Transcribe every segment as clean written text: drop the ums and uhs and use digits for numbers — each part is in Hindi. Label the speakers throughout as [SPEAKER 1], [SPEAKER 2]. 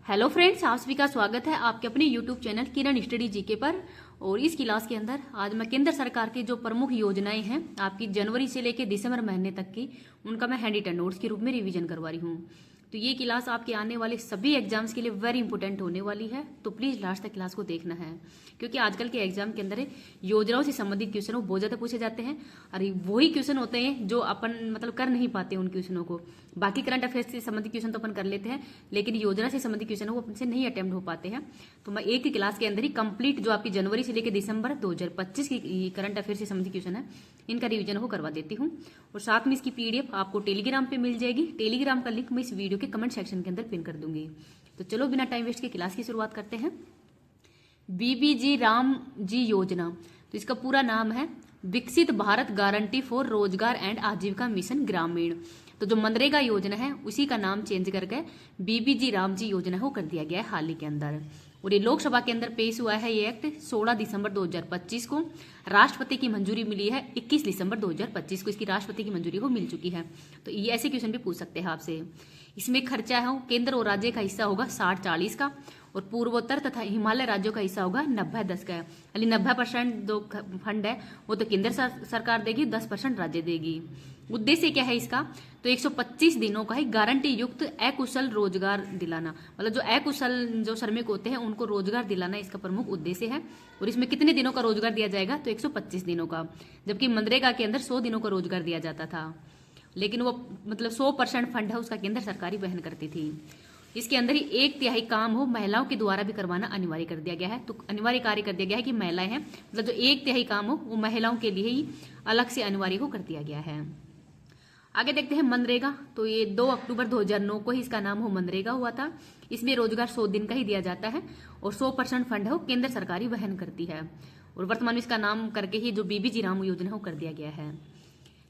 [SPEAKER 1] हेलो फ्रेंड्स, आप सभी का स्वागत है आपके अपने यूट्यूब चैनल किरण स्टडी जीके पर। और इस क्लास के अंदर आज मैं केंद्र सरकार की जो प्रमुख योजनाएं हैं आपकी जनवरी से लेकर दिसंबर महीने तक की, उनका मैं हैंड रिटन नोट्स के रूप में रिवीजन करवा रही हूँ। तो ये क्लास आपके आने वाले सभी एग्जाम्स के लिए वेरी इंपॉर्टेंट होने वाली है, तो प्लीज लास्ट तक क्लास को देखना है, क्योंकि आजकल के एग्जाम के अंदर योजनाओं से संबंधित क्वेश्चन बहुत ज्यादा पूछे जाते हैं। और वही क्वेश्चन होते हैं जो अपन मतलब कर नहीं पाते उन क्वेश्चनों को। बाकी करंट अफेयर्स से संबंधित क्वेश्चन तो अपन कर लेते हैं, लेकिन योजना से संबंधित क्वेश्चन वो अपन से नहीं अटेम्प्ट हो पाते हैं। तो मैं एक ही क्लास के अंदर ही कंप्लीट जो आपकी जनवरी से लेकर दिसंबर 2025 की करंट अफेयर से संबंधित क्वेश्चन है, इनका रिवीजन को करवा देती हूँ। और साथ में इसकी पीडीएफ आपको टेलीग्राम पे मिल जाएगी। टेलीग्राम का लिंक मैं इस वीडियो के कमेंट सेक्शन के अंदर पिन कर दूंगी। तो चलो बिना टाइम वेस्ट के क्लास की शुरुआत करते हैं। बीबीजी राम जी योजना, तो इसका पूरा नाम है विकसित भारत गारंटी फॉर रोजगार एंड आजीविका मिशन ग्रामीण। तो जो मनरेगा योजना है उसी का नाम चेंज करके बीबीजी राम जी योजना को कर दिया गया है हाल ही के अंदर। और ये लोकसभा के अंदर पेश हुआ है ये एक्ट 16 दिसंबर 2025 को। राष्ट्रपति की मंजूरी मिली है 21 दिसंबर 2025 को, इसकी राष्ट्रपति की मंजूरी को मिल चुकी है। तो ये ऐसे क्वेश्चन भी पूछ सकते हैं आपसे। इसमें खर्चा है केंद्र और राज्य का हिस्सा होगा 60-40 का, और पूर्वोत्तर तथा हिमालय राज्यों का हिस्सा होगा 90-10 का। यानी 90% जो फंड है वो तो केंद्र सरकार देगी, 10% राज्य देगी। उद्देश्य क्या है इसका? तो 125 दिनों का ही गारंटी युक्त अकुशल रोजगार दिलाना, मतलब जो अकुशल जो श्रमिक होते हैं उनको रोजगार दिलाना इसका प्रमुख उद्देश्य है। और इसमें कितने दिनों का रोजगार दिया जाएगा? तो 125 दिनों का, जबकि मनरेगा के अंदर 100 दिनों का रोजगार दिया जाता था। लेकिन वो मतलब 100% फंड है उसका केंद्र सरकार ही वहन करती थी। इसके अंदर ही 1/3 काम हो महिलाओं के द्वारा भी करवाना अनिवार्य कर दिया गया है। तो अनिवार्य कार्य कर दिया गया है कि महिलाएं हैं, मतलब जो 1/3 काम हो वो महिलाओं के लिए ही अलग से अनिवार्य को कर दिया गया है। आगे देखते हैं मनरेगा। तो ये 2 अक्टूबर 2009 को ही इसका नाम हो मनरेगा हुआ था। इसमें रोजगार 100 दिन का ही दिया जाता है और 100% फंड है वो केंद्र सरकार ही वहन करती है। और वर्तमान में इसका नाम करके ही जो बीबीजी राम योजना हो कर दिया गया है।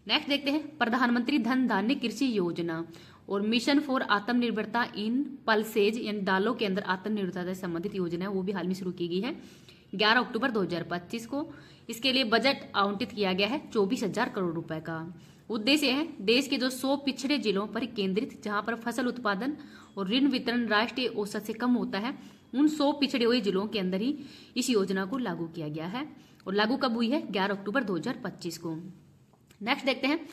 [SPEAKER 1] नेक्स्ट देखते हैं प्रधानमंत्री धन धान्य कृषि योजना और मिशन फॉर आत्मनिर्भरता इन पल्सेज, यानी दालों के अंदर आत्मनिर्भरता से संबंधित योजना है, वो भी हाल में शुरू की गई है 11 अक्टूबर 2025 को। इसके लिए बजट आवंटित किया गया है 24,000 करोड़ रुपए का। उद्देश्य है देश के जो 100 पिछड़े जिलों पर केंद्रित, जहां पर फसल उत्पादन और ऋण वितरण राष्ट्रीय औसत से कम होता है, उन 100 पिछड़े हुए जिलों के अंदर ही इस योजना को लागू किया गया है। और लागू कब हुई है? 11 अक्टूबर 2025 को। नेक्स्ट देखते हैं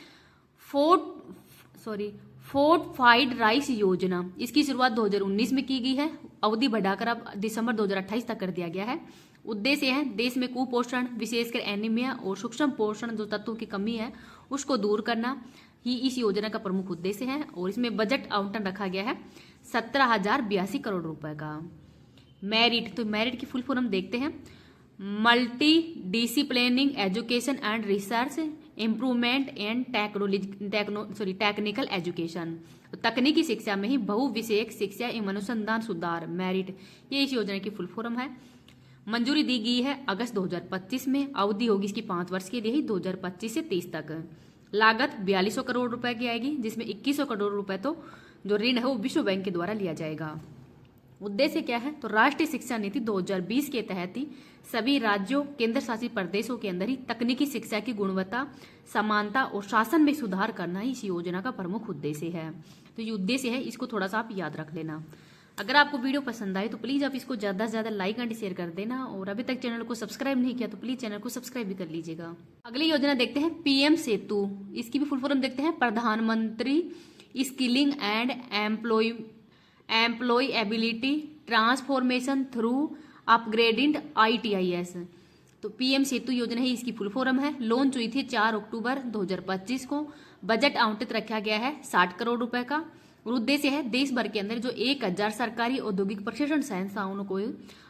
[SPEAKER 1] फोर्टिफाइड राइस योजना। इसकी शुरुआत 2019 में की गई है, अवधि बढ़ाकर अब दिसंबर 2028 तक कर दिया गया है। उद्देश्य है देश में कुपोषण, विशेषकर एनीमिया और सूक्ष्म पोषण जो तत्वों की कमी है उसको दूर करना ही इस योजना का प्रमुख उद्देश्य है। और इसमें बजट आवंटन रखा गया है 17,082 करोड़ रुपए का। मेरिट, तो मेरिट की फुल फॉर्म देखते हैं multi disciplining education and research improvement and technical education. तो तकनीकी शिक्षा में ही बहुविषयक शिक्षा एवं अनुसंधान सुधार, मेरिट, ये इस योजना की फुल फॉर्म है। मंजूरी दी गई है अगस्त 2025 में। अवधि होगी इसकी 5 वर्ष के लिए ही, 2025 से 30 तक। लागत 4200 करोड़ रुपए की आएगी, जिसमें 2100 करोड़ रुपए तो जो ऋण है वो विश्व बैंक के द्वारा लिया जाएगा। उद्देश्य क्या है? तो राष्ट्रीय शिक्षा नीति 2020 के तहत ही सभी राज्यों, केंद्र शासित प्रदेशों के अंदर ही तकनीकी शिक्षा की गुणवत्ता, समानता और शासन में सुधार करना ही इस योजना का प्रमुख उद्देश्य है। तो ये उद्देश्य है, इसको थोड़ा सा आप याद रख लेना। अगर आपको वीडियो पसंद आए तो प्लीज आप इसको ज्यादा से ज्यादा लाइक एंड शेयर कर देना, और अभी तक चैनल को सब्सक्राइब नहीं किया तो प्लीज चैनल को सब्सक्राइब भी कर लीजिएगा। अगली योजना देखते हैं पीएम सेतु। इसकी भी फुल फॉर्म देखते हैं प्रधानमंत्री skilling and employability transformation through upgrading ITIS। तो पीएम सेतु योजना ही इसकी फुल फॉर्म है। लॉन्च हुई थी 4 अक्टूबर 2025 को। बजट आवंटित रखा गया है 60 करोड़ रुपए का। और उद्देश्य है देश भर के अंदर जो 1000 सरकारी औद्योगिक प्रशिक्षण संस्थाओं को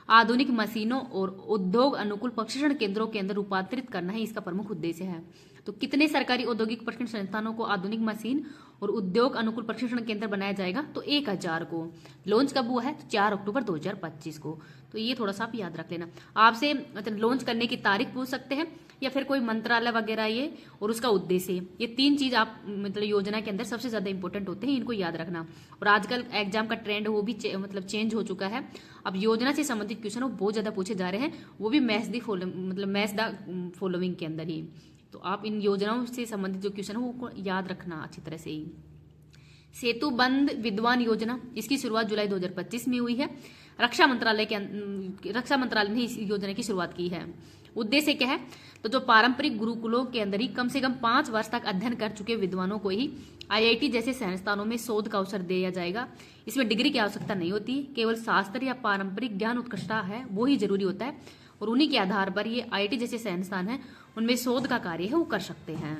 [SPEAKER 1] आधुनिक मशीनों और उद्योग अनुकूल प्रशिक्षण केंद्रों के अंदर रूपांतरित करना ही इसका प्रमुख उद्देश्य है। तो कितने सरकारी औद्योगिक प्रशिक्षण संस्थानों को आधुनिक मशीन और उद्योग अनुकूल प्रशिक्षण केंद्र बनाया जाएगा? तो 1000 को। लॉन्च कब हुआ है? तो 4 अक्टूबर 2025 को। तो ये थोड़ा सा आप याद रख लेना। आपसे मतलब लॉन्च करने की तारीख पूछ सकते हैं, या फिर कोई मंत्रालय वगैरह ये, और उसका उद्देश्य, ये 3 चीज आप मतलब योजना के अंदर सबसे ज्यादा इंपॉर्टेंट होते हैं, इनको याद रखना। और आजकल एग्जाम का ट्रेंड वो भी मतलब चेंज हो चुका है। अब योजना से संबंधित क्वेश्चन वो बहुत ज्यादा पूछे जा रहे हैं, वो भी मैथ द फॉलोइंग के अंदर ही। तो आप इन योजनाओं से संबंधित जो क्वेश्चन है वो याद रखना अच्छी तरह से ही। सेतु बंद विद्वान योजना, इसकी शुरुआत जुलाई 2025 में हुई है। रक्षा मंत्रालय ने इस योजना की शुरुआत की है। उद्देश्य क्या है, तो जो पारंपरिक गुरुकुलों के अंदर ही कम से कम 5 वर्ष तक अध्ययन कर चुके विद्वानों को ही IIT जैसे संस्थानों में शोध का अवसर दिया जाएगा। इसमें डिग्री की आवश्यकता नहीं होती, केवल शास्त्र या पारंपरिक ज्ञान उत्कृष्टता है वो ही जरूरी होता है, और उन्हीं के आधार पर ये IIT जैसे संस्थान है उनमें शोध का कार्य है वो कर सकते हैं।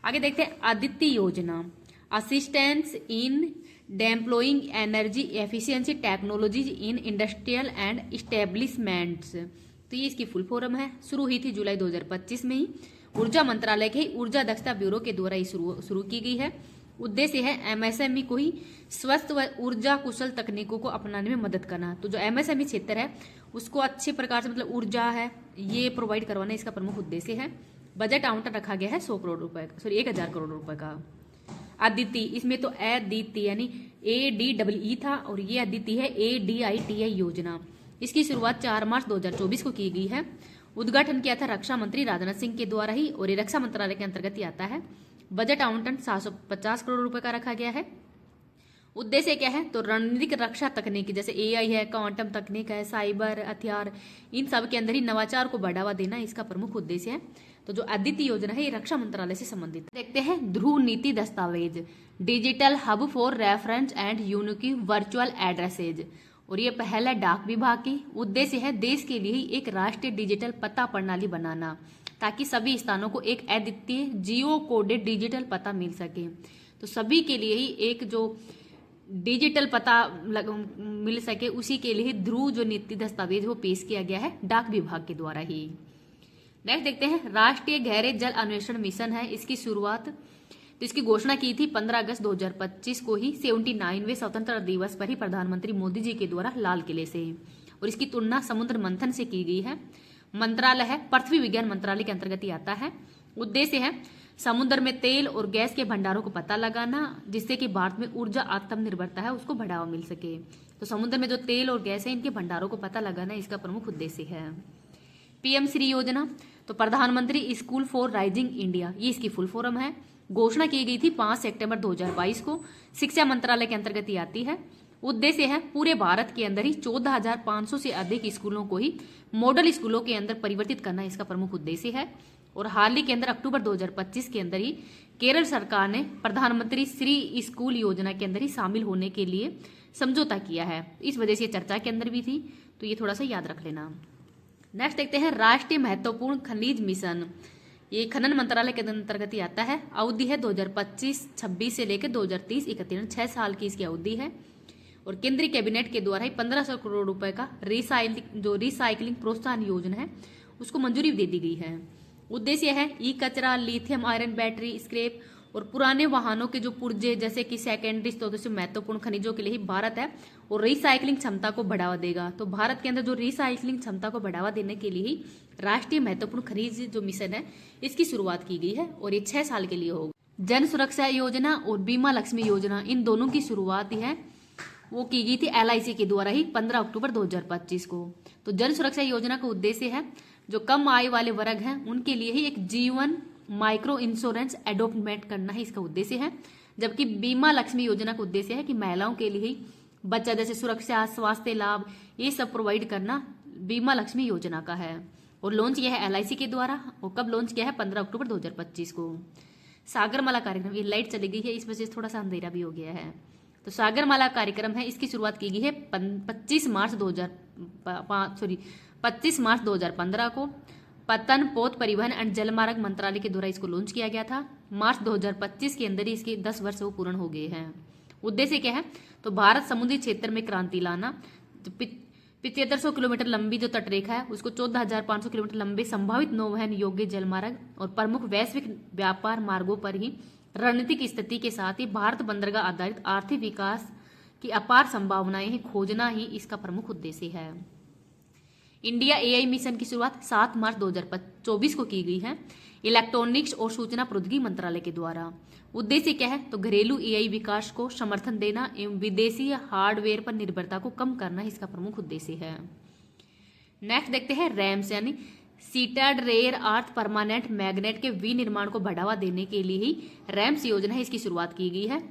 [SPEAKER 1] आगे देखते हैं आदित्य योजना, assistance in deploying energy efficiency technologies in industrial and establishments. तो ये इसकी फुल फॉर्म है। शुरू हुई थी जुलाई 2025 में ही। ऊर्जा मंत्रालय के ऊर्जा दक्षता ब्यूरो के द्वारा ही शुरू की गई है। उद्देश्य है MSME को ही स्वस्थ व ऊर्जा कुशल तकनीकों को अपनाने में मदद करना। तो जो MSME क्षेत्र है उसको अच्छे प्रकार से मतलब ऊर्जा है ये प्रोवाइड करवाना इसका प्रमुख उद्देश्य है। बजट आवंटन रखा गया है 100 करोड़ रुपए, 1000 करोड़ रुपए का। अदिति, इसमें तो अदिति यानी ADEE था और ये अदिति है ADITI योजना। इसकी शुरुआत 4 मार्च 2024 को की गई है। उद्घाटन किया था रक्षा मंत्री राजनाथ सिंह के द्वारा ही और ये रक्षा मंत्रालय के अंतर्गत ही आता है। बजट आवंटन 750 करोड़ रुपए का रखा गया है। उद्देश्य क्या है, तो रणनीतिक रक्षा तकनीक जैसे AI है, क्वांटम तकनीक है, साइबर हथियार, इन सब के अंदर ही नवाचार को बढ़ावा देना इसका प्रमुख उद्देश्य है। तो जो अदिति योजना है ये रक्षा मंत्रालय से संबंधित है। देखते हैं ध्रुव नीति दस्तावेज, digital hub for reference and unique virtual addresses, और ये पहला डाक विभाग की। उद्देश्य है देश के लिए एक राष्ट्रीय डिजिटल पता प्रणाली बनाना ताकि सभी स्थानों को एक अद्वितीय जियो कोडेड डिजिटल पता मिल सके। तो सभी के लिए ही एक जो डिजिटल पता मिल सके उसी के लिए ध्रुव जो नीति दस्तावेज वो पेश किया गया है डाक विभाग के द्वारा ही। नेक्स्ट देखते हैं राष्ट्रीय गहरे जल अन्वेषण मिशन है। इसकी शुरुआत तो इसकी घोषणा की थी 15 अगस्त 2025 को ही 79वें स्वतंत्रता दिवस पर ही प्रधानमंत्री मोदी जी के द्वारा लाल किले से, और इसकी तुलना समुद्र मंथन से की गई है। मंत्रालय है पृथ्वी विज्ञान मंत्रालय के अंतर्गत ही आता है। उद्देश्य है समुद्र में तेल और गैस के भंडारों को पता लगाना जिससे कि भारत में ऊर्जा आत्मनिर्भरता है उसको बढ़ावा मिल सके। तो समुद्र में जो तेल और गैस है इनके भंडारों को पता लगाना इसका प्रमुख उद्देश्य है। PM श्री योजना, तो प्रधानमंत्री स्कूल फॉर राइजिंग इंडिया, ये इसकी फुल फॉर्म है। घोषणा की गई थी 5 सितंबर 2022 को। शिक्षा मंत्रालय के अंतर्गत ही आती है। उद्देश्य है पूरे भारत के अंदर ही 14,500 से अधिक स्कूलों को ही मॉडल स्कूलों के अंदर परिवर्तित करना इसका प्रमुख उद्देश्य है। और हाल ही के अंदर अक्टूबर 2025 के अंदर ही केरल सरकार ने प्रधानमंत्री श्री स्कूल योजना के अंदर ही शामिल होने के लिए समझौता किया है। इस वजह से चर्चा के अंदर भी थी, तो ये थोड़ा सा याद रख लेना। नेक्स्ट देखते हैं राष्ट्रीय महत्वपूर्ण खनिज मिशन, ये खनन मंत्रालय के अंतर्गत ही आता है। अवधि है 2025-26 से लेकर 2030-31, 6 साल की इसकी अवधि है। और केंद्रीय कैबिनेट के द्वारा ही 1500 करोड़ रुपए का रिसाइकलिंग प्रोत्साहन योजना है उसको मंजूरी दे दी गई है। उद्देश्य है ई कचरा, लिथियम आयरन बैटरी, स्क्रैप और पुराने वाहनों के जो पुर्जे जैसे कि सेकेंडरी स्रोतों से महत्वपूर्ण खनिजों के लिए ही भारत है और रिसाइकलिंग क्षमता को बढ़ावा देगा। तो भारत के अंदर जो रिसाइकलिंग क्षमता को बढ़ावा देने के लिए ही राष्ट्रीय महत्वपूर्ण खनिज जो मिशन है इसकी शुरुआत की गई है और ये 6 साल के लिए होगा। जन सुरक्षा योजना और बीमा लक्ष्मी योजना, इन दोनों की शुरुआत है वो की गई थी LIC के द्वारा ही 15 अक्टूबर 2025 को। तो जन सुरक्षा योजना का उद्देश्य है जो कम आय वाले वर्ग हैं उनके लिए ही एक जीवन माइक्रो इंश्योरेंस एडॉप्टमेंट करना ही इसका उद्देश्य है। जबकि बीमा लक्ष्मी योजना का उद्देश्य है कि महिलाओं के लिए ही बच्चा जैसे सुरक्षा, स्वास्थ्य लाभ ये सब प्रोवाइड करना बीमा लक्ष्मी योजना का है। और लॉन्च किया है LIC के द्वारा। और कब लॉन्च किया है? 15 अक्टूबर 2025 को। सागरमाला कार्यक्रम, ये लाइट चली गई है इस वजह से थोड़ा सा अंधेरा भी हो गया है। तो सागरमाला कार्यक्रम है इसकी शुरुआत की गई है 25 मार्च 2015 को। पतन पोत परिवहन एंड जलमार्ग मंत्रालय के द्वारा इसको लॉन्च किया गया था। मार्च 2025 के अंदर ही इसके 10 वर्ष वो पूर्ण हो गए हैं। उद्देश्य क्या है? तो भारत समुद्री क्षेत्र में क्रांति लाना। 7500 किलोमीटर लंबी जो तटरेखा है उसको 14,500 किलोमीटर लंबे संभावित नौवहन योग्य जलमार्ग और प्रमुख वैश्विक व्यापार मार्गों पर ही रणनीतिक स्थिति के साथ ही भारत बंदरगाह आधारित आर्थिक विकास की अपार संभावनाएं खोजना ही इसका प्रमुख उद्देश्य है। इंडिया AI मिशन की शुरुआत 7 मार्च 2024 को की गई है इलेक्ट्रॉनिक्स और सूचना प्रौद्योगिकी मंत्रालय के द्वारा। उद्देश्य क्या है? तो घरेलू AI विकास को समर्थन देना एवं विदेशी हार्डवेयर पर निर्भरता को कम करना इसका प्रमुख उद्देश्य है। नेक्स्ट देखते हैं रैम्स यानी सीटेड रेयर अर्थ परमानेंट मैग्नेट के विनिर्माण को बढ़ावा देने के लिए ही रैम्स योजना है इसकी शुरुआत की गई है।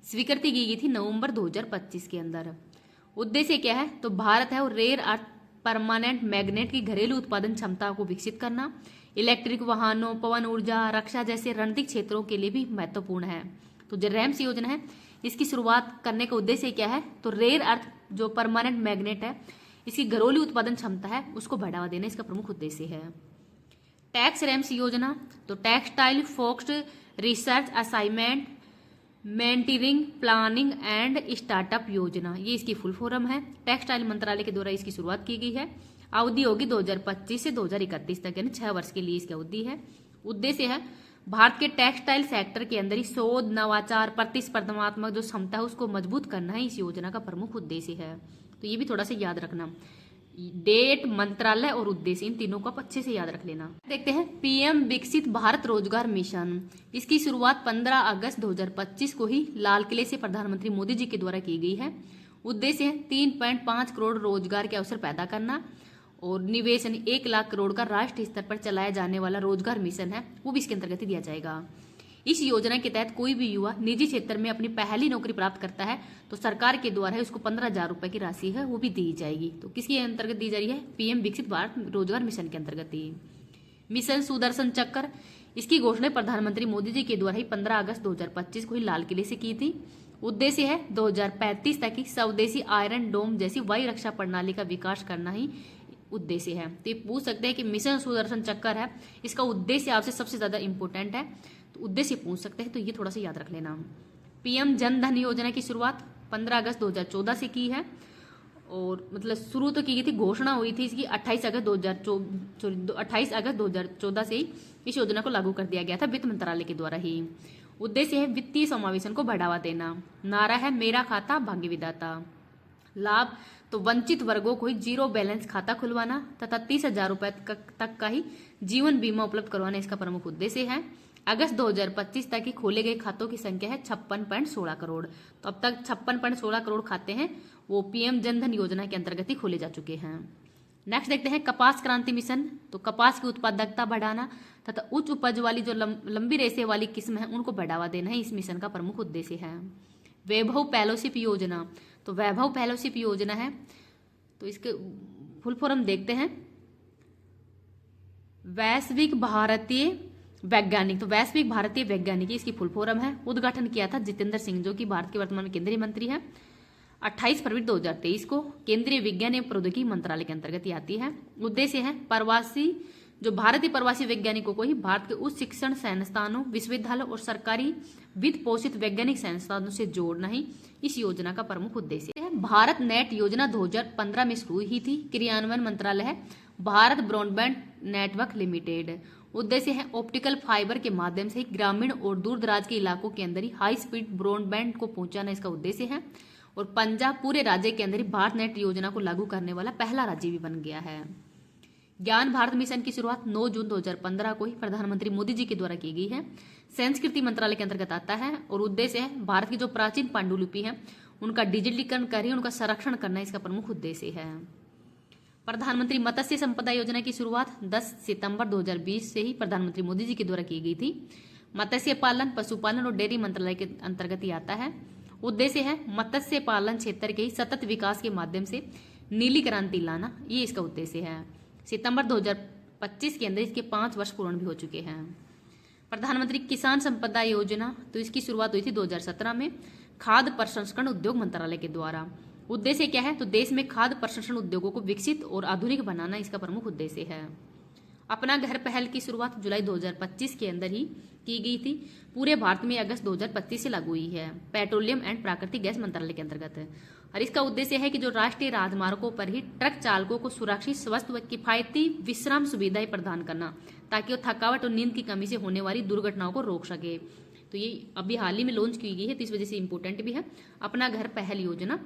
[SPEAKER 1] स्वीकृति की गई थी नवंबर 2025 के अंदर। उद्देश्य क्या है, तो भारत है और रेयर अर्थ परमानेंट मैग्नेट की घरेलू उत्पादन क्षमता को विकसित करना, इलेक्ट्रिक वाहनों, पवन ऊर्जा, रक्षा जैसे रणनीतिक क्षेत्रों के लिए भी महत्वपूर्ण है। तो जो रैम्स योजना है इसकी शुरुआत करने का उद्देश्य क्या है, तो रेयर अर्थ जो परमानेंट मैग्नेट है इसकी घरेलू उत्पादन क्षमता है उसको बढ़ावा देना इसका प्रमुख उद्देश्य है। टैक्स रैम्स योजना, तो textile focused research assignment mentoring planning and startup योजना, ये इसकी फुल फॉर्म है। टेक्सटाइल मंत्रालय के द्वारा इसकी शुरुआत की गई है। अवधि होगी 2025 से 2031 तक, यानी 6 वर्ष के लिए इसकी अवधि है। उद्देश्य है भारत के टेक्सटाइल सेक्टर के अंदर ही शोध, नवाचार, प्रतिस्पर्धात्मक जो क्षमता है उसको मजबूत करना है इस योजना का प्रमुख उद्देश्य है। तो ये भी थोड़ा सा याद रखना, डेट, मंत्रालय और उद्देश्य, इन तीनों को आप अच्छे से याद रख लेना। देखते हैं पीएम विकसित भारत रोजगार मिशन। इसकी शुरुआत 15 अगस्त 2025 को ही लाल किले से प्रधानमंत्री मोदी जी के द्वारा की गई है। उद्देश्य है 3.5 करोड़ रोजगार के अवसर पैदा करना और निवेश यानी 1 लाख करोड़ का राष्ट्रीय स्तर पर चलाया जाने वाला रोजगार मिशन है वो भी इसके अंतर्गत दिया जाएगा। इस योजना के तहत कोई भी युवा निजी क्षेत्र में अपनी पहली नौकरी प्राप्त करता है तो सरकार के द्वारा उसको 15,000 रुपए की राशि है वो भी दी जाएगी। तो किसके अंतर्गत दी जा रही है, पीएम विकसित भारत रोजगार मिशन के अंतर्गत ही। मिशन सुदर्शन चक्र, इसकी घोषणा प्रधानमंत्री मोदी जी के द्वारा ही 15 अगस्त 2025 को ही लाल किले से की थी। उद्देश्य है 2035 तक ही स्वदेशी आयरन डोम जैसी वायु रक्षा प्रणाली का विकास करना ही उद्देश्य है। तो ये पूछ सकते हैं कि मिशन सुदर्शन चक्र है इसका उद्देश्य आपसे सबसे ज्यादा इंपॉर्टेंट है, तो उद्देश्य पूछ सकते हैं, तो ये थोड़ा सा याद रख लेना। पीएम जन धन योजना की शुरुआत 15 अगस्त 2014 से की है और मतलब शुरू तो की गई थी, घोषणा हुई थी इसकी 28 अगस्त 2014 से ही इस योजना को लागू कर दिया गया था वित्त मंत्रालय के द्वारा ही। उद्देश्य है वित्तीय समावेशन को बढ़ावा देना। नारा है मेरा खाता भाग्य विधाता। लाभ, तो वंचित वर्गों को ही जीरो बैलेंस खाता खुलवाना तथा 30,000 रुपए तक का ही जीवन बीमा उपलब्ध करवाना इसका प्रमुख उद्देश्य है। अगस्त 2025 तक ही खोले गए खातों की संख्या है 56.16 करोड़। तो अब तक 56.16 करोड़ खाते हैं वो पीएम जनधन योजना के अंतर्गत ही खोले जा चुके हैं। नेक्स्ट देखते हैं कपास क्रांति मिशन। तो कपास की उत्पादकता बढ़ाना तथा उच्च उपज वाली जो लंबी रेशे वाली किस्म है उनको बढ़ावा देना ही इस मिशन का प्रमुख उद्देश्य है। वैभव फेलोशिप योजना, तो वैभव फेलोशिप योजना है तो इसके फुल फॉर्म देखते हैं। वैश्विक भारतीय वैज्ञानिक, तो वैश्विक भारतीय वैज्ञानिक इसकी फुल फॉर्म है। उद्घाटन किया था जितेंद्र सिंह जो कि भारत के वर्तमान केंद्रीय मंत्री है। 28 फरवरी 2023 को केंद्रीय विज्ञान एवं प्रौद्योगिकी मंत्रालय के अंतर्गत आती है। उद्देश्य है प्रवासी जो भारतीय प्रवासी वैज्ञानिकों को ही भारत के उच्च शिक्षण संस्थानों, विश्वविद्यालय और सरकारी वित्त पोषित वैज्ञानिक संस्थानों से जोड़ना ही इस योजना का प्रमुख उद्देश्य है। भारत नेट योजना 2015 में शुरू हुई थी। क्रियान्वयन मंत्रालय है भारत ब्रॉडबैंड नेटवर्क लिमिटेड। उद्देश्य है ऑप्टिकल फाइबर के माध्यम से ग्रामीण और दूर दराज के इलाकों के अंदर ही हाई स्पीड ब्रॉडबैंड को पहुंचाना इसका उद्देश्य है। और पंजाब पूरे राज्य के अंदर ही भारत नेट योजना को लागू करने वाला पहला राज्य भी बन गया है। ज्ञान भारत मिशन की शुरुआत 9 जून 2015 को ही प्रधानमंत्री मोदी जी के द्वारा की गई है। संस्कृति मंत्रालय के अंतर्गत आता है और उद्देश्य है भारत की जो प्राचीन पांडुलिपि है उनका डिजिटलीकरण कर उनका संरक्षण करना इसका प्रमुख उद्देश्य है। प्रधानमंत्री मत्स्य संपदा योजना की शुरुआत 10 सितंबर 2020 से ही प्रधानमंत्री मोदी जी के द्वारा की गई थी। मत्स्य पालन, पशुपालन और डेयरी मंत्रालय के अंतर्गत ही आता है। उद्देश्य है मत्स्य पालन क्षेत्र के ही सतत विकास के माध्यम से नीली क्रांति लाना, ये इसका उद्देश्य है। सितंबर 2025 के अंदर इसके 5 वर्ष पूर्ण भी हो चुके हैं। प्रधानमंत्री किसान संपदा योजना, तो इसकी शुरुआत हुई थी 2017 में खाद्य प्रसंस्करण उद्योग मंत्रालय के द्वारा। उद्देश्य क्या है, तो देश में खाद्य प्रसंस्करण उद्योगों को विकसित और आधुनिक बनाना इसका प्रमुख उद्देश्य है। अपना घर पहल की शुरुआत जुलाई 2025 के अंदर ही की गई थी। पूरे भारत में अगस्त 2025 से लागू हुई है। पेट्रोलियम एंड प्राकृतिक गैस मंत्रालय के अंतर्गत है और इसका उद्देश्य है कि जो राष्ट्रीय राजमार्गों पर ही ट्रक चालकों को सुरक्षित, स्वस्थ व किफायती विश्राम सुविधाएं प्रदान करना ताकि वो थकावट और नींद की कमी से होने वाली दुर्घटनाओं को रोक सके। तो ये अभी हाल ही में लॉन्च की गई है तो इस वजह से इंपॉर्टेंट भी है। अपना घर पहल योजना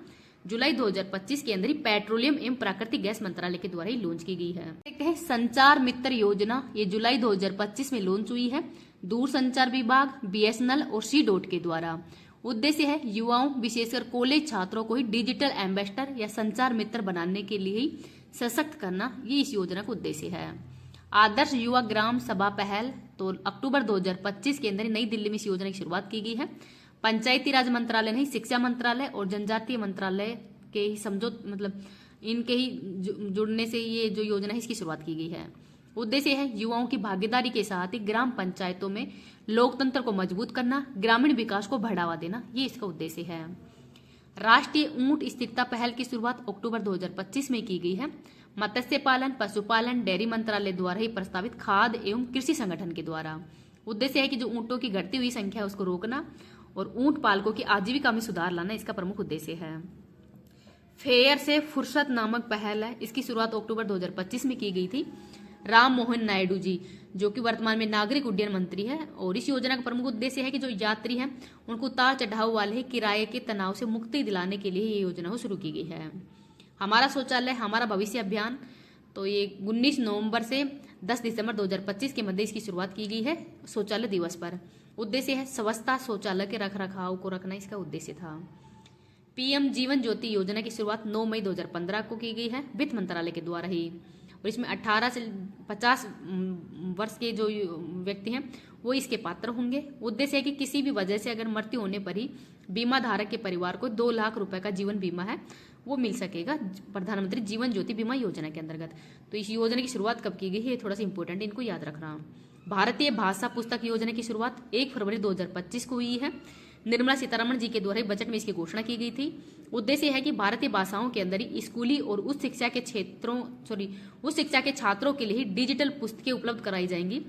[SPEAKER 1] जुलाई 2025 के अंदर ही पेट्रोलियम एवं प्राकृतिक गैस मंत्रालय के द्वारा ही लॉन्च की गई है। देखते हैं संचार मित्र योजना, ये जुलाई 2025 में लॉन्च हुई है दूर संचार विभाग, बीएसएनएल और सी.डॉट के द्वारा। उद्देश्य है युवाओं विशेषकर कॉलेज छात्रों को ही डिजिटल एम्बेसडर या संचार मित्र बनाने के लिए ही सशक्त करना, ये इस योजना का उद्देश्य है। आदर्श युवा ग्राम सभा पहल, तो अक्टूबर 2025 के अंदर नई दिल्ली में इस योजना की शुरुआत की गई है। पंचायती राज मंत्रालय नहीं, शिक्षा मंत्रालय और जनजातीय मंत्रालय के ही समझो मतलब इनके ही जुड़ने से ये जो योजना है इसकी शुरुआत की गई है। उद्देश्य है युवाओं की भागीदारी के साथ ही ग्राम पंचायतों में लोकतंत्र को मजबूत करना, ग्रामीण विकास को बढ़ावा देना, ये इसका उद्देश्य है। राष्ट्रीय ऊंट स्थिरता पहल की शुरुआत अक्टूबर 2025 में की गई है। मत्स्य पालन, पशुपालन, डेयरी मंत्रालय द्वारा ही प्रस्तावित खाद्य एवं कृषि संगठन के द्वारा। उद्देश्य है कि जो ऊंटों की घटती हुई संख्या है उसको रोकना और ऊंट पालकों की आजीविका में सुधार लाना इसका प्रमुख उद्देश्य है। फेयर से फुर्सत नामक पहल है, इसकी शुरुआत अक्टूबर 2025 में की गई थी। राम मोहन नायडू जी जो कि वर्तमान में नागरिक उड्डयन मंत्री है, और इस योजना का प्रमुख उद्देश्य है कि जो यात्री हैं उनको उतार चढ़ाव वाले किराए के तनाव से मुक्ति दिलाने के लिए ये योजना शुरू की गई है। हमारा शौचालय हमारा भविष्य अभियान, तो ये 19 नवंबर से 10 दिसंबर 2025 के मध्य इसकी शुरुआत की गई है शौचालय दिवस पर। उद्देश्य है स्वच्छता शौचालय के रख रखाव को रखना, इसका उद्देश्य था। पीएम जीवन ज्योति योजना की शुरुआत 9 मई 2015 को की गई है वित्त मंत्रालय के द्वारा ही, और इसमें 18 से 50 वर्ष के जो व्यक्ति हैं वो इसके पात्र होंगे। उद्देश्य है कि किसी भी वजह से अगर मृत्यु होने पर ही बीमा धारक के परिवार को 2 लाख रुपए का जीवन बीमा है वो मिल सकेगा प्रधानमंत्री जीवन ज्योति बीमा योजना के अंतर्गत। तो इस योजना की शुरुआत कब की गई है, थोड़ा सा इंपॉर्टेंट, इनको याद रखना। भारतीय भाषा पुस्तक योजना की शुरुआत 1 फरवरी 2025 को हुई है। निर्मला सीतारमण जी के द्वारा बजट में इसकी घोषणा की गई थी। उद्देश्य है कि भारतीय भाषाओं के अंदर ही स्कूली और उच्च शिक्षा के छात्रों के लिए डिजिटल पुस्तकें उपलब्ध कराई जाएंगी,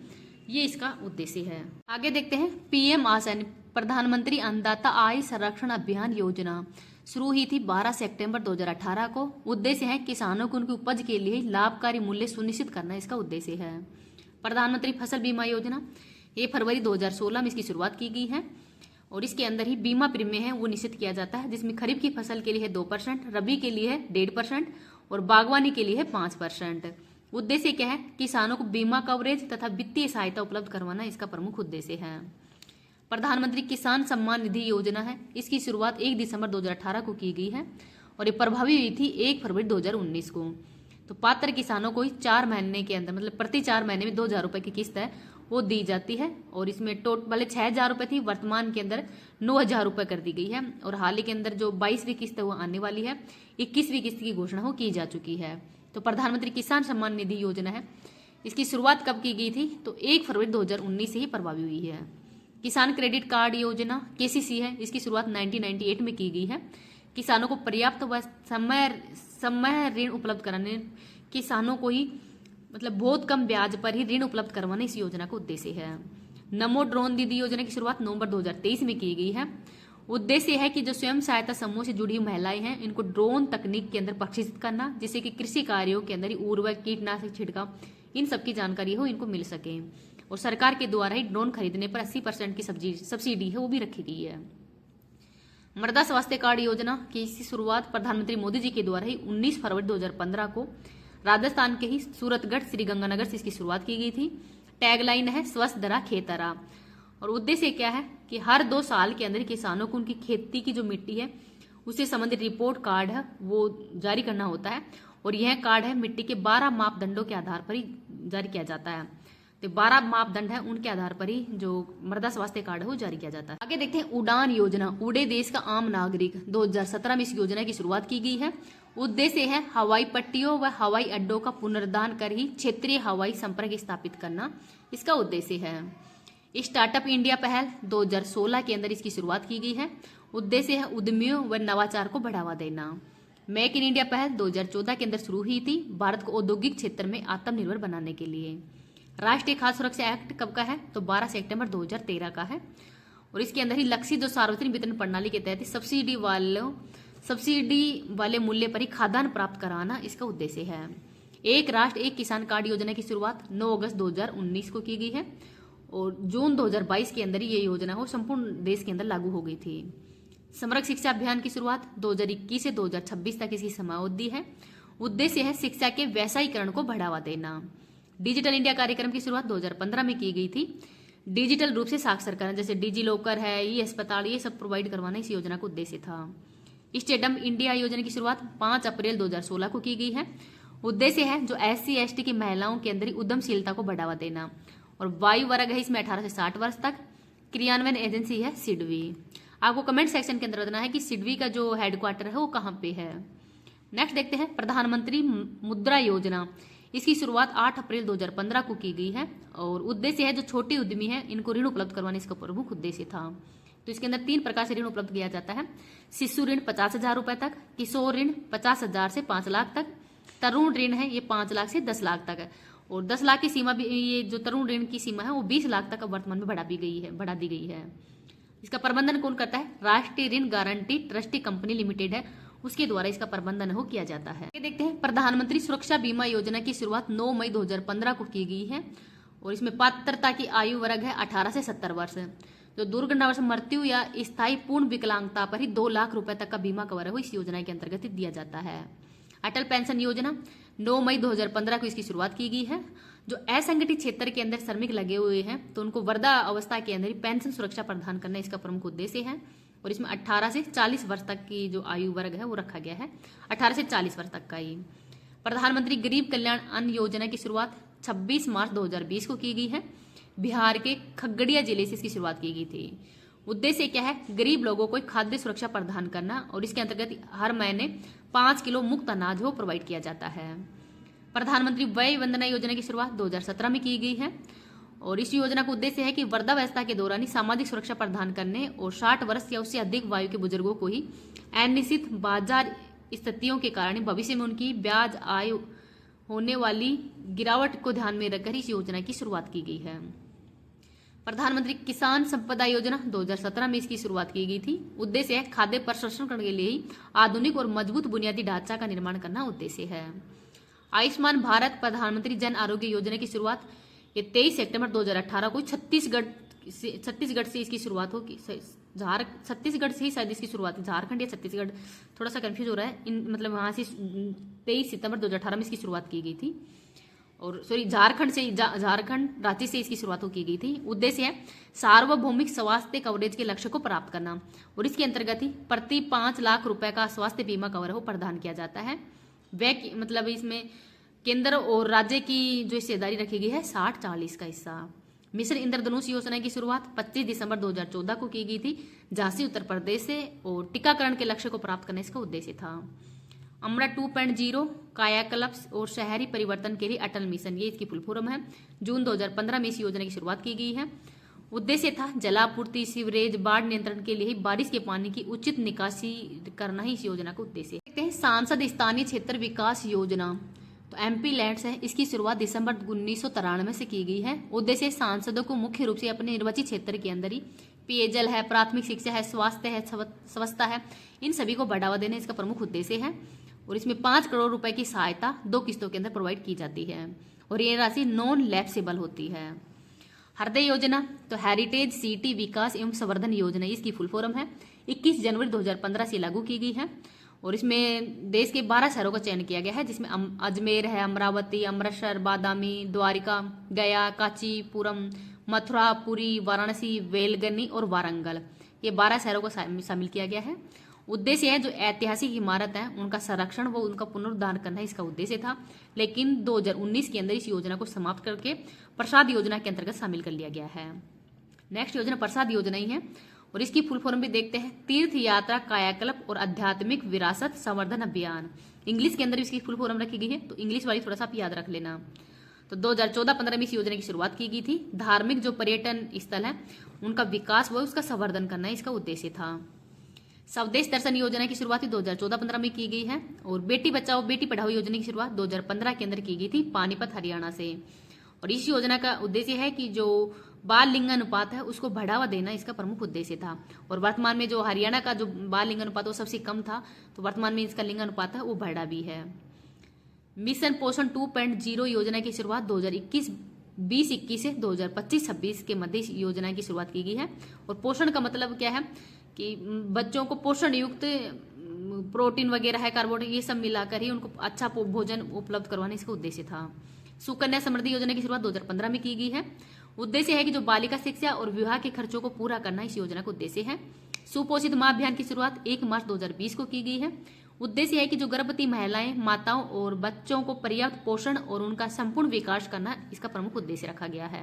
[SPEAKER 1] ये इसका उद्देश्य है। आगे देखते हैं पीएम आसन प्रधानमंत्री अन्नदाता आय संरक्षण अभियान योजना शुरू हुई थी 12 सितंबर 2018 को। उद्देश्य है किसानों को उनकी उपज के लिए लाभकारी मूल्य सुनिश्चित करना, इसका उद्देश्य है। प्रधानमंत्री फसल बीमा योजना, ये फरवरी 2016 में इसकी शुरुआत की गई है, और इसके अंदर ही बीमा प्रीमियम है वो निश्चित किया जाता है, जिसमें खरीफ की फसल के लिए है 2%, रबी के लिए है 1.5% और बागवानी के लिए है 5%। उद्देश्य क्या है, किसानों को बीमा कवरेज तथा वित्तीय सहायता उपलब्ध करवाना इसका प्रमुख उद्देश्य है। प्रधानमंत्री किसान सम्मान निधि योजना है, इसकी शुरुआत 1 दिसंबर 2018 को की गई है और ये प्रभावी हुई थी 1 फरवरी 2019 को। तो पात्र किसानों को 4 महीने के अंदर मतलब प्रति 4 महीने में 2000 रुपए की किस्त है वो दी जाती है, और इसमें पहले 6000 रुपए थी, वर्तमान के अंदर 9000 रुपए कर दी गई है, और हाल ही के अंदर जो 22वीं किस्त है वो आने वाली है, 21वीं किस्त की घोषणा हो की जा चुकी है। तो प्रधानमंत्री किसान सम्मान निधि योजना है, इसकी शुरुआत कब की गई थी, तो 1 फरवरी 2019 से ही प्रभावी हुई है। किसान क्रेडिट कार्ड योजना केसीसी है, इसकी शुरुआत 1998 में की गई है। किसानों को पर्याप्त व समय ऋण उपलब्ध कराने, किसानों को ही मतलब बहुत कम ब्याज पर ही ऋण उपलब्ध करवाना इस योजना का उद्देश्य है। नमो ड्रोन दीदी योजना की शुरुआत नवंबर 2023 में की गई है। उद्देश्य है कि जो स्वयं सहायता समूह से जुड़ी महिलाएं हैं इनको ड्रोन तकनीक के अंदर प्रशिक्षित करना, जिससे कि कृषि कार्यों के अंदर ही उर्वरक, कीटनाशक छिड़काव इन सब की जानकारी हो इनको मिल सके, और सरकार के द्वारा ही ड्रोन खरीदने पर 80% की सब्सिडी है वो भी रखी गई है। मृदा स्वास्थ्य कार्ड योजना की शुरुआत प्रधानमंत्री मोदी जी के द्वारा ही 19 फरवरी 2015 को राजस्थान के ही सूरतगढ़ श्रीगंगानगर से इसकी शुरुआत की गई थी। टैगलाइन है स्वस्थ दरा खेतरा, और उद्देश्य क्या है कि हर 2 साल के अंदर किसानों को उनकी खेती की जो मिट्टी है उससे संबंधित रिपोर्ट कार्ड है वो जारी करना होता है, और यह कार्ड है मिट्टी के 12 मापदंडों के आधार पर ही जारी किया जाता है। तो 12 मापदंड है उनके आधार पर ही जो मृदा स्वास्थ्य कार्ड है वो जारी किया जाता है। आगे देखते हैं उड़ान योजना, उड़े देश का आम नागरिक, 2017 में इस योजना की शुरुआत की गई है। उद्देश्य है हवाई पट्टियों व हवाई अड्डों का पुनरुद्धार कर ही क्षेत्रीय हवाई संपर्क स्थापित करना, इसका उद्देश्य है। स्टार्टअप इंडिया पहल 2016 के अंदर इसकी शुरुआत की गई है। उद्देश्य है उद्यमियों व नवाचार को बढ़ावा देना। मेक इन इंडिया पहल 2014 के अंदर शुरू हुई थी भारत को औद्योगिक क्षेत्र में आत्मनिर्भर बनाने के लिए। राष्ट्रीय खाद्य सुरक्षा एक्ट कब का है, तो 12 सितंबर 2013 का है, और इसके अंदर ही लक्षित जो सार्वजनिक वितरण प्रणाली के तहत सब्सिडी वाले मूल्य पर ही खाद्यान्न प्राप्त कराना इसका उद्देश्य है। एक राष्ट्र एक किसान कार्ड योजना की शुरुआत 9 अगस्त 2019 को की गई है, और जून 2022 के अंदर ये योजना हो संपूर्ण देश के अंदर लागू हो गई थी। समग्र शिक्षा अभियान की शुरुआत 2021 से 2026 तक इसकी समयावधि है। उद्देश्य है शिक्षा के वैश्वीकरण को बढ़ावा देना। डिजिटल इंडिया कार्यक्रम की शुरुआत 2015 में की गई थी। डिजिटल रूप से साक्षर करना, जैसे डिजी लॉकर है, ई अस्पताल, ये सब प्रोवाइड करवाना इस योजना का उद्देश्य था। स्टेटअप इंडिया योजना की शुरुआत 5 अप्रैल 2016 को की गई है। उद्देश्य है जो SC ST की महिलाओं के अंदर उद्यमशीलता को बढ़ावा देना, और वायु वर्ग है इसमें 18 से 60 वर्ष तक। क्रियान्वयन एजेंसी है सिडबी। आपको कमेंट सेक्शन के अंदर बताना है कि सिडबी का जो हेडक्वार्टर है वो कहाँ पे है। नेक्स्ट देखते हैं प्रधानमंत्री मुद्रा योजना। इसकी शुरुआत 8 अप्रैल 2015 को की गई है और उद्देश्य है जो छोटे उद्यमी हैं इनको ऋण उपलब्ध करवाने इसका प्रमुख उद्देश्य था। तो इसके अंदर 3 प्रकार से ऋण उपलब्ध किया जाता है। शिशु ऋण 50,000 रुपए तक, किशोर ऋण 50,000 से 5 लाख तक, तरुण ऋण है ये 5 लाख से 10 लाख तक है और 10 लाख की सीमा भी, ये जो तरुण ऋण की सीमा है वो 20 लाख तक वर्तमान में बढ़ा दी गई है। इसका प्रबंधन कौन करता है? राष्ट्रीय ऋण गारंटी ट्रस्टी कंपनी लिमिटेड है, उसके द्वारा इसका प्रबंधन हो किया जाता है। ये देखते हैं प्रधानमंत्री सुरक्षा बीमा योजना की शुरुआत 9 मई 2015 को की गई है और इसमें पात्रता की आयु वर्ग है 18 से 70 वर्ष। जो दुर्घटनावश मृत्यु या स्थायी पूर्ण विकलांगता पर ही 2 लाख रुपए तक का बीमा कवर हो इस योजना के अंतर्गत दिया जाता है। अटल पेंशन योजना 9 मई 2015 को इसकी शुरुआत की गई है। जो असंगठित क्षेत्र के अंदर श्रमिक लगे हुए हैं तो उनको वृद्धा अवस्था के अंदर ही पेंशन सुरक्षा प्रदान करना इसका प्रमुख उद्देश्य है और इसमें 18 से 40 वर्ष तक की जो आयु वर्ग है वो रखा गया है, 18 से 40 वर्ष तक का ही। प्रधानमंत्री गरीब कल्याण अन्न योजना की शुरुआत 26 मार्च 2020 को की गई है। बिहार के खगड़िया जिले से इसकी शुरुआत की गई थी। उद्देश्य क्या है? गरीब लोगों को खाद्य सुरक्षा प्रदान करना और इसके अंतर्गत हर महीने 5 किलो मुफ्त अनाज वो प्रोवाइड किया जाता है। प्रधानमंत्री वय वंदना योजना की शुरुआत 2017 में की गई है और इस योजना का उद्देश्य है कि वृद्धावस्था के दौरान ही सामाजिक सुरक्षा प्रदान करने और 60 वर्ष या उससे अधिक आयु के बुजुर्गों को ही अनिश्चित बाजार स्थितियों के कारण भविष्य में उनकी ब्याज आय होने वाली गिरावट को ध्यान में रखकर इस योजना की शुरुआत की गई है। प्रधानमंत्री किसान संपदा योजना 2017 में इसकी शुरुआत की गई थी। उद्देश्य है खाद्य प्रसंस्करण के लिए ही आधुनिक और मजबूत बुनियादी ढांचा का निर्माण करना उद्देश्य है। आयुष्मान भारत प्रधानमंत्री जन आरोग्य योजना की शुरुआत ये 23 सितंबर 2018 को छत्तीसगढ़ से इसकी शुरुआत होगी। छत्तीसगढ़ से ही शायद इसकी शुरुआत, झारखंड या छत्तीसगढ़ थोड़ा सा कंफ्यूज हो रहा है मतलब वहां से 23 सितंबर 2018 में इसकी शुरुआत की गई थी और झारखंड रांची से इसकी शुरुआत की गई थी। उद्देश्य है सार्वभौमिक स्वास्थ्य कवरेज के लक्ष्य को प्राप्त करना और इसके अंतर्गत ही प्रति 5 लाख रुपए का स्वास्थ्य बीमा कवर हो प्रदान किया जाता है। वह मतलब इसमें केंद्र और राज्य की जो हिस्सेदारी रखी गई है 60-40 का हिस्सा। मिशन इंद्रधनुष योजना की शुरुआत 25 दिसंबर 2014 को की गई थी झांसी उत्तर प्रदेश से और टीकाकरण के लक्ष्य को प्राप्त करने इसका उद्देश्य था। अमृत 2.0 कायाकल्प और शहरी परिवर्तन के लिए अटल मिशन, ये इसकी फुल फॉर्म है। जून 2015 में इस योजना की शुरुआत की गई है। उद्देश्य था जलापूर्ति, सीवरेज, बाढ़ नियंत्रण के लिए बारिश के पानी की उचित निकासी करना ही इस योजना का उद्देश्य है। देखते हैं सांसद स्थानीय क्षेत्र विकास योजना, तो एमपी लैंड्स है, इसकी शुरुआत दिसंबर 1993 से की गई है। उद्देश्य सांसदों को मुख्य रूप से अपने निर्वाचित क्षेत्र के अंदर ही पेयजल है, प्राथमिक शिक्षा है, स्वास्थ्य है, स्वच्छता है, इन सभी को बढ़ावा देना इसका प्रमुख उद्देश्य है और इसमें 5 करोड़ रुपए की सहायता 2 किस्तों के अंदर प्रोवाइड की जाती है और ये राशि नॉन लैप्सेबल होती है। हृदय योजना, तो हेरिटेज सिटी विकास एवं संवर्धन योजना, इसकी फुल फॉर्म है। 21 जनवरी 2015 से लागू की गई है और इसमें देश के 12 शहरों का चयन किया गया है जिसमें अजमेर है, अमरावती, अमृतसर, बादामी, द्वारिका, गया, कांचीपुरम, मथुरा, पुरी, वाराणसी, वेलगनी और वारंगल, ये 12 शहरों को शामिल किया गया है। उद्देश्य है जो ऐतिहासिक इमारत है उनका संरक्षण व उनका पुनरुद्धार करना इसका उद्देश्य था, लेकिन 2019 के अंदर इस योजना को समाप्त करके प्रसाद योजना के अंतर्गत शामिल कर लिया गया है। नेक्स्ट योजना प्रसाद योजना ही है और इसकी फुल फॉर्म भी देखते हैं, तीर्थ यात्रा कायाकल्प और आध्यात्मिक विरासत संवर्धन अभियान। इंग्लिश के अंदर इसकी फुल फॉर्म रखी गई है तो इंग्लिश वाली थोड़ा सा आप याद रख लेना। तो 2014-15 में इस योजना की शुरुआत की गई थी। धार्मिक जो पर्यटन स्थल है उनका विकास व उसका संवर्धन करना इसका उद्देश्य था। स्वदेश दर्शन योजना की शुरुआत 2014-15 में की गई है और बेटी बचाओ बेटी पढ़ाओ योजना की शुरुआत 2015 के अंदर की गई थी पानीपत हरियाणा से और इस योजना का उद्देश्य है कि जो बाल लिंगानुपात है उसको बढ़ावा देना इसका प्रमुख उद्देश्य था और वर्तमान में जो हरियाणा का जो बाल लिंगानुपात वो सबसे कम था तो वर्तमान में इसका लिंगानुपात है वो बढ़ा भी है। मिशन पोषण 2.0 योजना की शुरुआत 2021 से 2025-26 के मध्य इस योजना की शुरुआत की गई है और पोषण का मतलब क्या है कि बच्चों को पोषण युक्त प्रोटीन वगैरह है, कार्बोहाइड्रेट, ये सब मिलाकर ही उनको अच्छा भोजन उपलब्ध करवाने इसका उद्देश्य था। सुकन्या समृद्धि योजना की शुरुआत 2015 में की गई है। उद्देश्य है कि जो बालिका शिक्षा और विवाह के खर्चों को पूरा करना इस योजना का उद्देश्य है। सुपोषित मां अभियान की शुरुआत 1 मार्च 2020 को की गई है। उद्देश्य है कि जो गर्भवती महिलाएं, माताओं और बच्चों को पर्याप्त पोषण और उनका संपूर्ण विकास करना इसका प्रमुख उद्देश्य रखा गया है।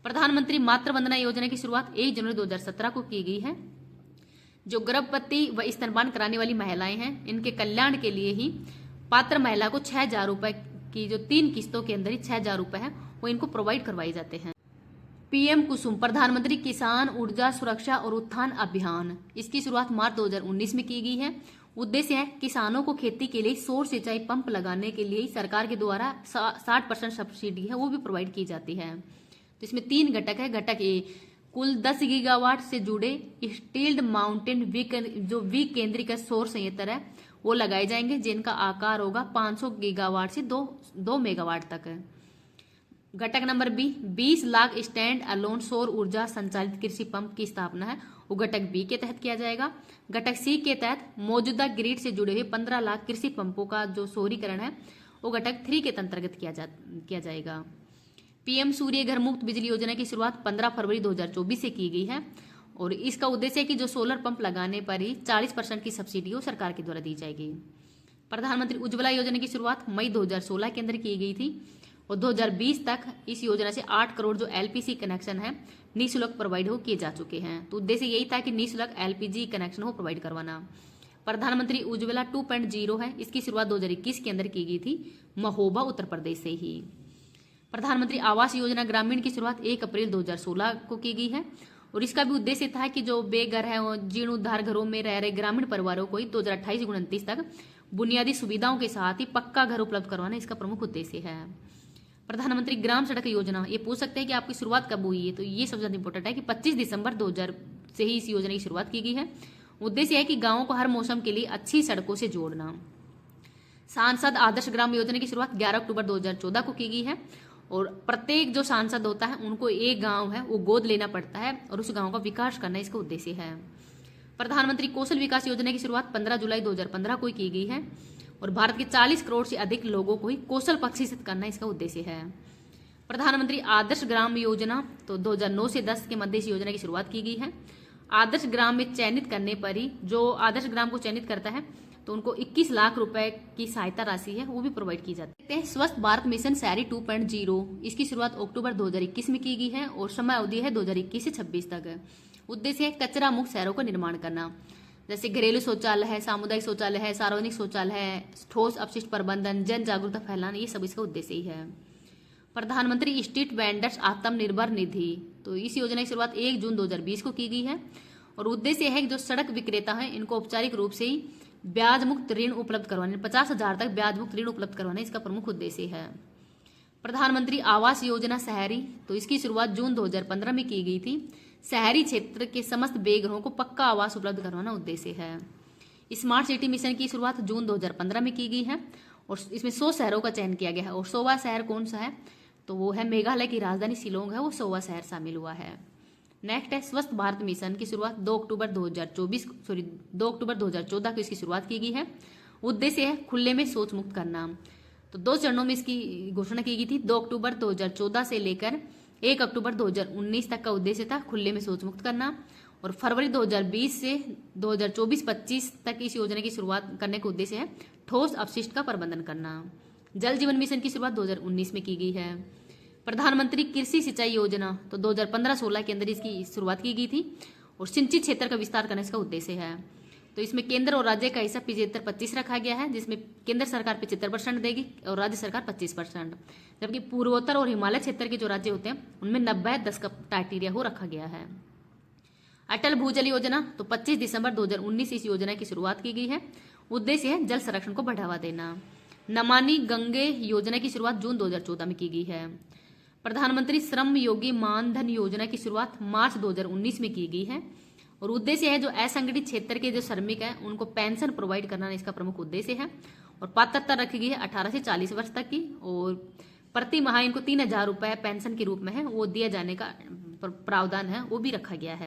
[SPEAKER 1] प्रधानमंत्री मातृ वंदना योजना की शुरुआत 1 जनवरी 2017 को की गई है जो गर्भवती व स्तनपान कराने वाली महिलाएं हैं, इनके कल्याण के लिए ही पात्र महिला को 6,000 रुपए की जो 3 किस्तों के अंदर ही 6,000 रुपए है वो इनको प्रोवाइड करवाए जाते हैं। पीएम कुसुम, प्रधानमंत्री किसान ऊर्जा सुरक्षा और उत्थान अभियान, इसकी शुरुआत मार्च 2019 में की गई है। उद्देश्य है किसानों को खेती के लिए सौर सिंचाई पंप लगाने के लिए सरकार के द्वारा 60% सब्सिडी है वो भी प्रोवाइड की जाती है। तो इसमें 3 घटक है। घटक ए, कुल 10 गीगावाट से जुड़े स्टील्ड माउंटेन जो विकेंद्रीकृत सौर संयंत्र है वो लगाए जाएंगे, जिनका आकार होगा 500 गीगावाट से 2 मेगावाट तक है। घटक number B, 20 lakh stand alone सौर ऊर्जा संचालित कृषि पंप की स्थापना है, वो घटक बी के तहत किया जाएगा। घटक सी के तहत मौजूदा ग्रिड से जुड़े हुए 15 लाख कृषि पंपों का जो शहरीकरण है वो घटक 3 के अंतर्गत किया जाएगा। पीएम सूर्य घर मुफ्त बिजली योजना की शुरुआत 15 फरवरी 2024 से की गई है और इसका उद्देश्य है कि जो सोलर पंप लगाने पर ही 40% की सब्सिडी वो सरकार के द्वारा दी जाएगी। प्रधानमंत्री उज्ज्वला योजना की शुरुआत मई 2016 के अंदर की गई थी और 2020 तक इस योजना से 8 करोड़ जो एलपीजी कनेक्शन है निःशुल्क प्रोवाइड हो किए जा चुके हैं। तो उद्देश्य यही था कि निःशुल्क एलपीजी कनेक्शन हो प्रोवाइड करवाना। प्रधानमंत्री उज्ज्वला 2.0 है, इसकी शुरुआत 2021 के अंदर की गई थी महोबा उत्तर प्रदेश से ही। प्रधानमंत्री आवास योजना ग्रामीण की शुरुआत 1 अप्रैल 2016 को की गई है और इसका भी उद्देश्य था कि जो बेघर है और जीर्णोद्धार घरों में रह रहे ग्रामीण परिवारों को ही 2028-29 तक बुनियादी सुविधाओं के साथ ही पक्का घर उपलब्ध करवाना इसका प्रमुख उद्देश्य है। प्रधानमंत्री ग्राम सड़क योजना, ये पूछ सकते हैं कि आपकी शुरुआत कब हुई है, तो ये सबसे ज्यादा इंपॉर्टेंट है कि 25 दिसंबर 2000 से ही इस योजना की शुरुआत की गई है। उद्देश्य है कि गांवों को हर मौसम के लिए अच्छी सड़कों से जोड़ना। सांसद आदर्श ग्राम योजना की शुरुआत 11 अक्टूबर 2014 को की गई है और प्रत्येक जो सांसद होता है उनको एक गांव है वो गोद लेना पड़ता है और उस गांव का विकास करना इसका उद्देश्य है। प्रधानमंत्री कौशल विकास योजना की शुरुआत 15 जुलाई 2015 को की गई है और भारत के 40 करोड़ से अधिक लोगों को ही कौशल प्रशिक्षित करना इसका उद्देश्य है। प्रधानमंत्री आदर्श ग्राम योजना, तो 2009 से 10 के मध्य इस योजना की शुरुआत की गई है। आदर्श ग्राम में चयनित करने पर ही जो आदर्श ग्राम को चयनित करता है तो उनको 21 लाख रुपए की सहायता राशि है वो भी प्रोवाइड की जाती है। स्वस्थ भारत मिशन शहरी 2.0, इसकी शुरुआत अक्टूबर 2021 में की गई है और समय अवधि है 2021 से 26 तक है। उद्देश्य है कचरा मुक्त शहरों का निर्माण करना, जैसे घरेलू शौचालय है, सामुदायिक शौचालय है, सार्वजनिक शौचालय है, ठोस अपशिष्ट प्रबंधन, जन जागरूकता फैलाना, ये सब इसका उद्देश्य ही है। प्रधानमंत्री स्ट्रीट वेंडर्स आत्मनिर्भर निधि, तो इस योजना की शुरुआत 1 जून 2020 को की गई है और उद्देश्य है कि जो सड़क विक्रेता है इनको औपचारिक रूप से ही ब्याज मुक्त ऋण उपलब्ध करवाने, 50,000 तक ब्याज मुक्त ऋण उपलब्ध करवाना इसका प्रमुख उद्देश्य है। प्रधानमंत्री आवास योजना शहरी, तो इसकी शुरुआत जून 2015 में की गई थी। शहरी क्षेत्र के समस्त बेघरों को पक्का आवास उपलब्ध करवाना उद्देश्य है। स्मार्ट सिटी मिशन की शुरुआत जून 2015 में की गई है और इसमें 100 शहरों का चयन किया गया है और 100वां शहर कौन सा है, तो वो है मेघालय की राजधानी शिलोंग है, वो 100वां शहर शामिल हुआ है। नेक्स्ट है स्वस्थ भारत मिशन की शुरुआत 2 अक्टूबर 2014 को इसकी शुरुआत की गई है। उद्देश्य है खुले में शौच मुक्त करना। तो 2 चरणों में इसकी घोषणा की गई थी। 2 अक्टूबर 2014 से लेकर 1 अक्टूबर 2019 तक का उद्देश्य था खुले में शौच मुक्त करना और फरवरी 2020 से 2024-25 तक इस योजना की शुरुआत करने का उद्देश्य है ठोस अपशिष्ट का प्रबंधन करना। जल जीवन मिशन की शुरुआत 2019 में की गई है। प्रधानमंत्री कृषि सिंचाई योजना, तो 2015-16 के अंदर इसकी शुरुआत की गई थी और सिंचित क्षेत्र का विस्तार करने इसका उद्देश्य है। तो इसमें केंद्र और राज्य का हिस्सा 75-25 रखा गया है, जिसमें केंद्र सरकार 75% देगी और राज्य सरकार 25%, जबकि पूर्वोत्तर और हिमालय क्षेत्र के जो राज्य होते हैं उनमें 90-10 का क्राइटेरिया हो रखा गया है। अटल भूजल योजना, तो 25 दिसंबर 2019 इस योजना की शुरुआत की गई है। उद्देश्य है जल संरक्षण को बढ़ावा देना। नमामि गंगे योजना की शुरुआत जून 2014 में की गई है। प्रधानमंत्री श्रम योगी मानधन योजना की शुरुआत मार्च 2019 में की गई है और उद्देश्य है जो असंगठित क्षेत्र के जो श्रमिक हैं उनको पेंशन प्रोवाइड करना इसका प्रमुख उद्देश्य है और पात्रता रखी गई है 18 से 40 वर्ष तक की और प्रति माह इनको 3,000 रुपए पेंशन के रूप में है वो दिया जाने का प्रावधान है वो भी रखा गया है।